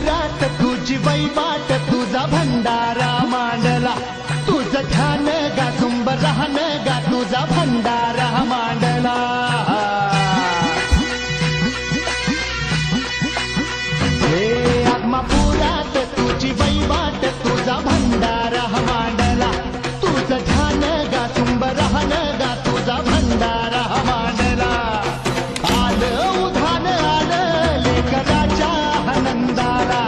आत्मापुरात तुझी वैवाट तुझा भंडारा मांडला तुझं ध्यान गा झुंब राहन गा तुझा भंडारा मांडला हे आत्मापुरात तुझी वैवाट तुझा भंडारा मांडला तुझं ध्यान गा झुंब राहन गा तुझा भंडारा मांडला आलं उधान आलं लेकराच्या आनंदाला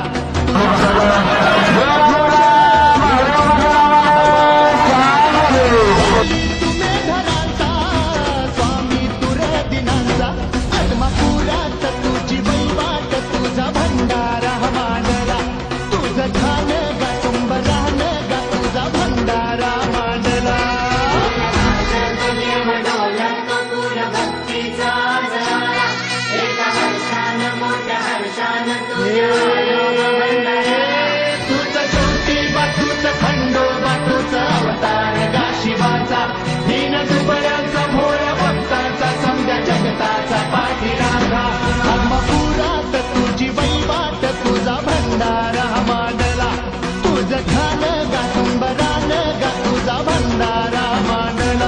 स्वामी तुरे दिनांचा आत्मापुरात तुझी वैवाट तुझा भंडारा मांडला तुझं ध्यान गा झुंब राहन गा तुझा भंडारा मांडला तुझं ज्योतिबा तुझं खंडोबा तुझं अवतार गा शिवाचा दीन दुबळ्यांचा भोर भक्ताचा समजा जगताचा पाठीराखा आत्मापुरात तुझी वैवाट तुझा भंडारा मांडला तुझं ध्यान गा झुंब राहन गा तुझा भंडारा मांडला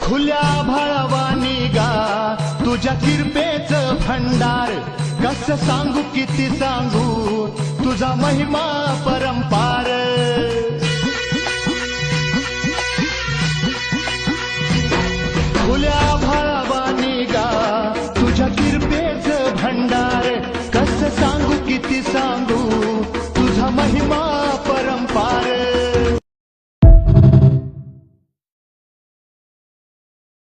खुल्या भाळवानी गा तुझ्या किरपेचं भंडार कसं सांगू किती सांगू तुझा महिमा परंपार